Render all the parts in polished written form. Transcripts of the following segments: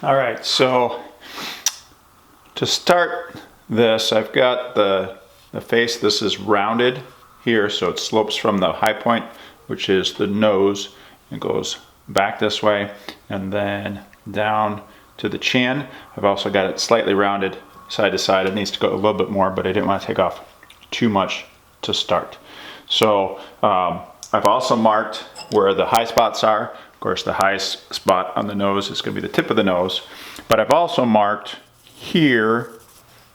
All right, so to start this, I've got the face. This is rounded here, so it slopes from the high point, which is the nose, and goes back this way, and then down to the chin. I've also got it slightly rounded side to side. It needs to go a little bit more, but I didn't want to take off too much to start. So I've also marked where the high spots are. Of course, the highest spot on the nose is going to be the tip of the nose, but I've also marked here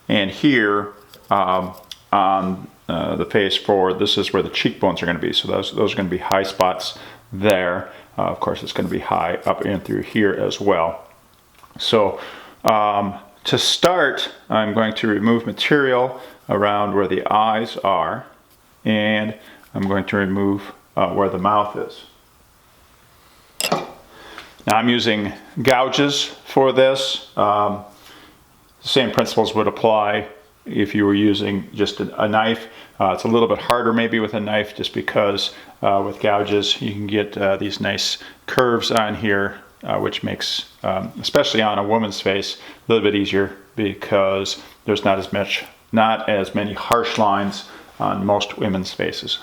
and here on the face for, this is where the cheekbones are going to be. So those are going to be high spots there. Of course, it's going to be high up and through here as well. So to start, I'm going to remove material around where the eyes are, and I'm going to remove where the mouth is. Now I'm using gouges for this. The same principles would apply if you were using just a knife. It's a little bit harder maybe with a knife, just because with gouges you can get these nice curves on here, which makes, especially on a woman's face, a little bit easier, because there's not as many harsh lines on most women's faces.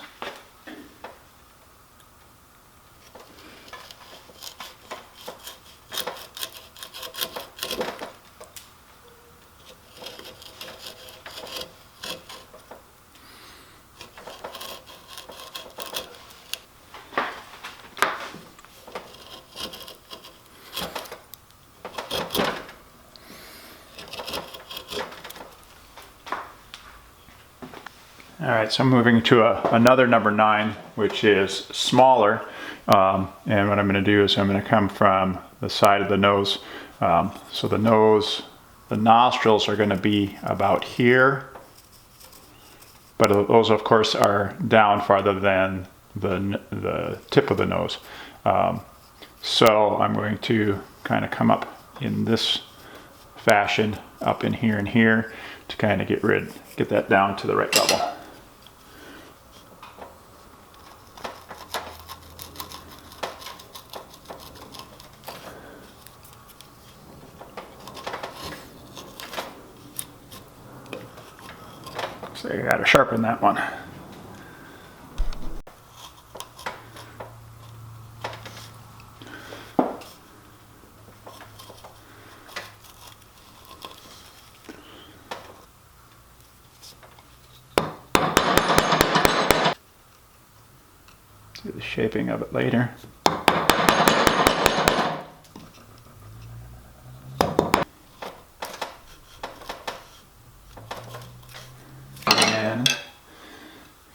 All right, so I'm moving to another number 9, which is smaller. And what I'm going to do is I'm going to come from the side of the nose. So the nostrils are going to be about here. But those, of course, are down farther than the tip of the nose. So I'm going to kind of come up in this fashion, up in here and here, to kind of get that down to the right level. So you got to sharpen that one. See the shaping of it later.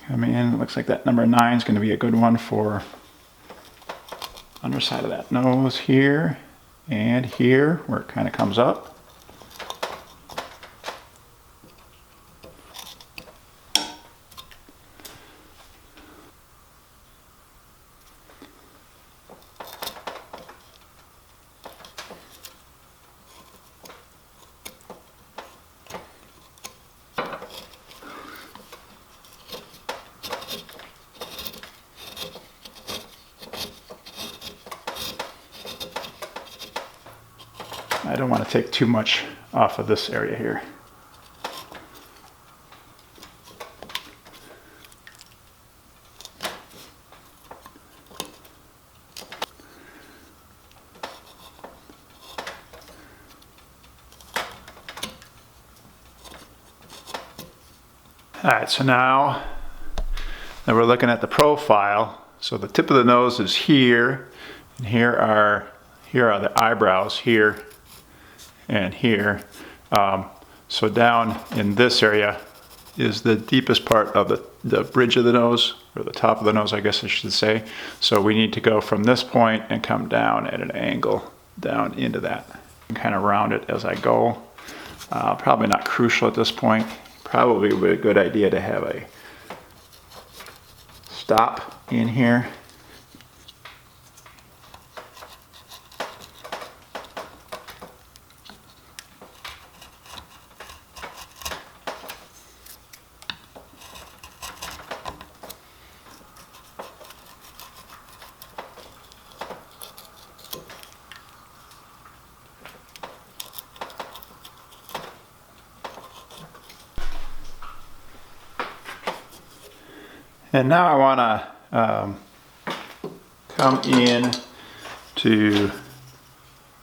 Come in, looks like that number 9 is going to be a good one for underside of that nose here and here, where it kind of comes up. I don't want to take too much off of this area here. All right, so now that we're looking at the profile, so the tip of the nose is here, and here are the eyebrows here and here. So down in this area is the deepest part of the bridge of the nose, or the top of the nose, I guess I should say. So we need to go from this point and come down at an angle down into that, and kind of round it as I go. Probably not crucial at this point. Probably would be a good idea to have a stop in here. And now I want to come in to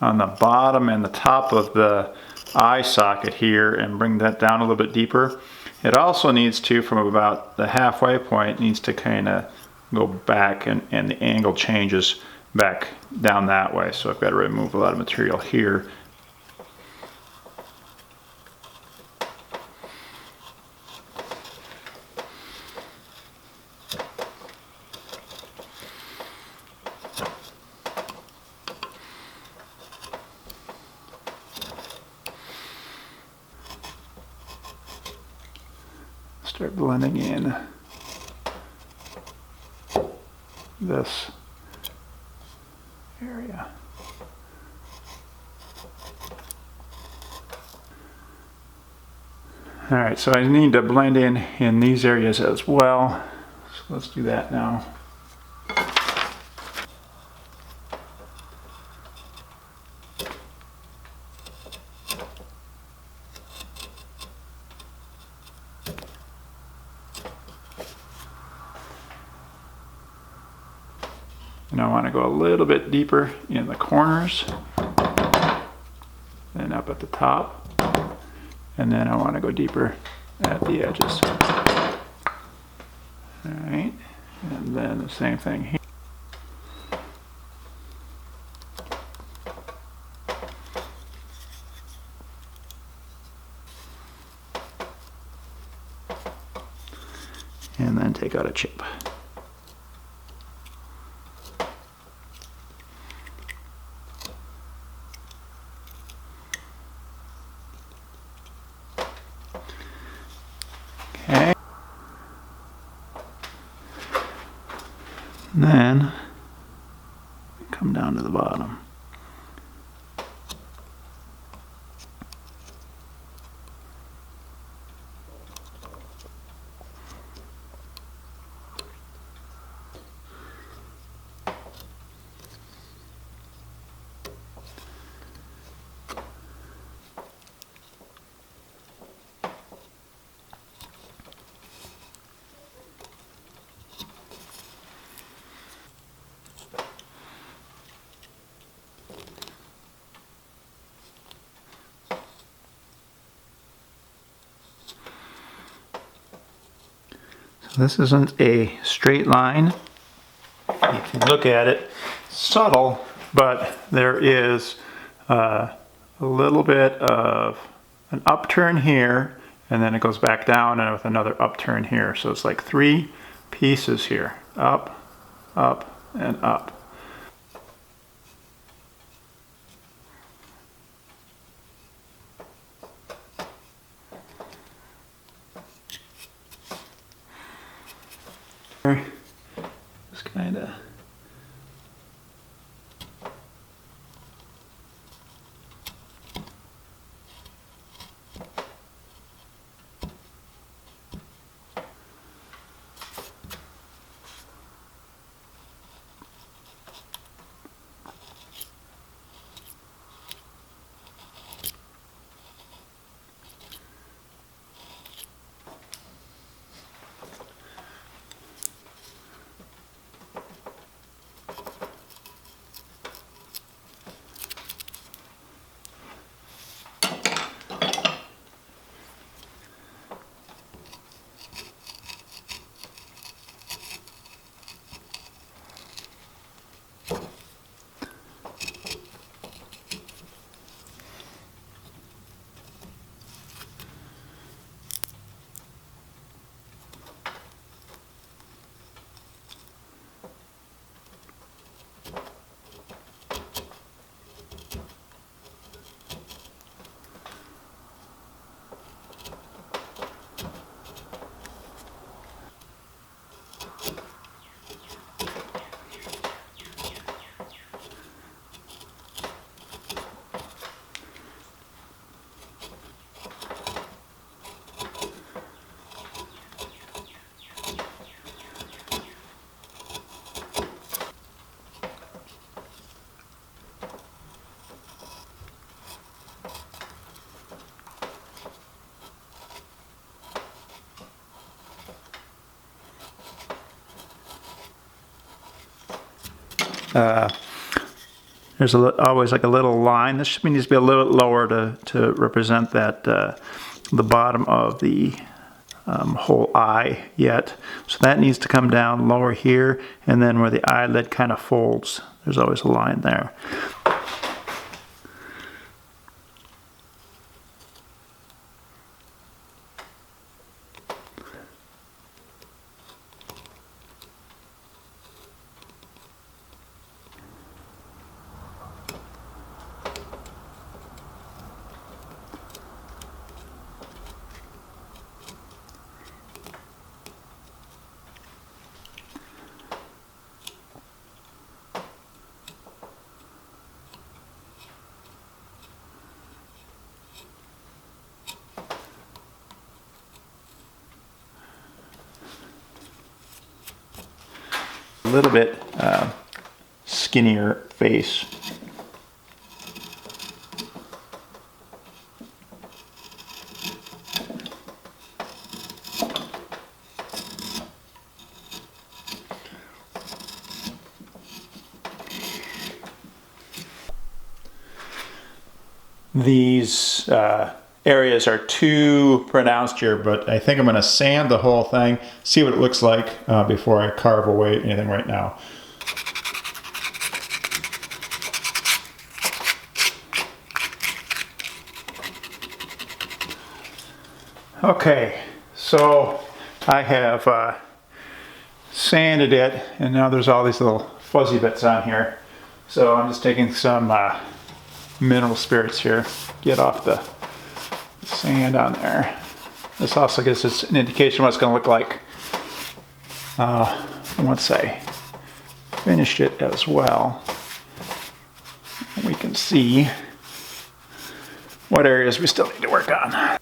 on the bottom and the top of the eye socket here and bring that down a little bit deeper. It also needs to, from about the halfway point, needs to kind of go back, and the angle changes back down that way. So I've got to remove a lot of material here. Start blending in this area. All right, so I need to blend in these areas as well. So let's do that now. And I want to go a little bit deeper in the corners and up at the top. And then I want to go deeper at the edges. All right, and then the same thing here. And then take out a chip. Okay. And then come down to the bottom. This isn't a straight line. If you look at it, subtle, but there is a little bit of an upturn here, and then it goes back down and with another upturn here. So it's like 3 pieces here, up, up, and up. Just kind of there's always like a little line. This needs to be a little lower to represent that the bottom of the whole eye yet. So that needs to come down lower here, and then where the eyelid kind of folds, there's always a line there. A little bit skinnier face. These areas are too pronounced here, but I think I'm going to sand the whole thing, see what it looks like before I carve away anything right now. Okay, so I have sanded it, and now there's all these little fuzzy bits on here. So I'm just taking some mineral spirits here, get off the sand on there. This also gives us an indication of what it's going to look like once I finished it as well. We can see what areas we still need to work on.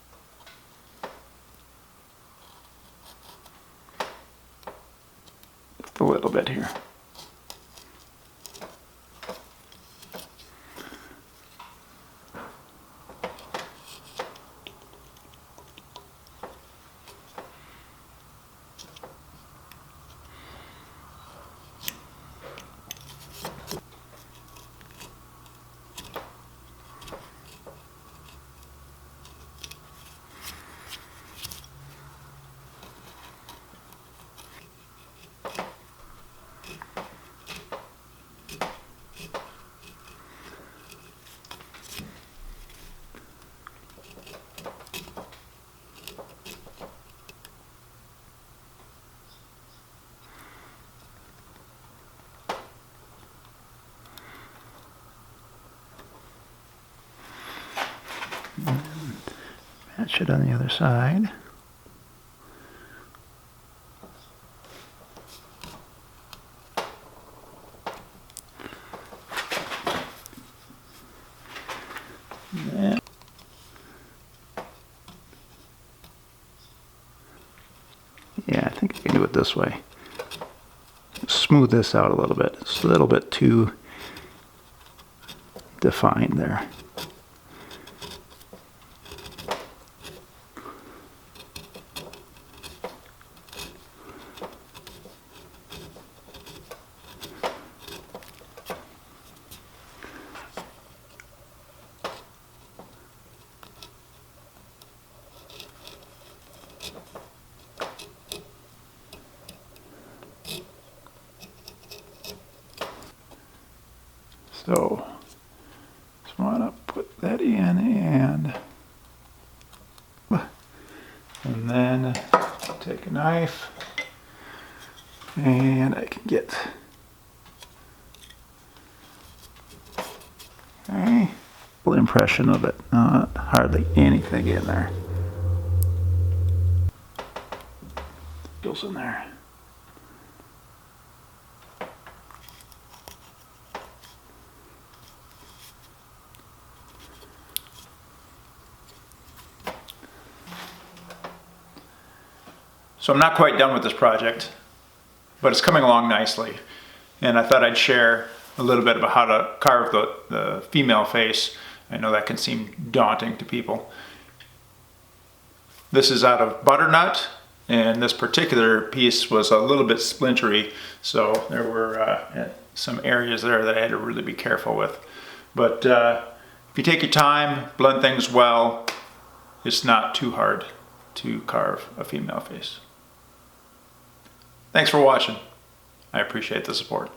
Just a little bit here. Match it on the other side. Yeah, I think I can do it this way. Smooth this out a little bit. It's a little bit too defined there. So, just want to put that in and then take a knife and I can get a full impression of it. Not hardly anything in there. Goes in there. So I'm not quite done with this project, but it's coming along nicely. And I thought I'd share a little bit about how to carve the female face. I know that can seem daunting to people. This is out of butternut And this particular piece was a little bit splintery, so there were some areas there that I had to really be careful with. But if you take your time, blend things well, it's not too hard to carve a female face. Thanks for watching. I appreciate the support.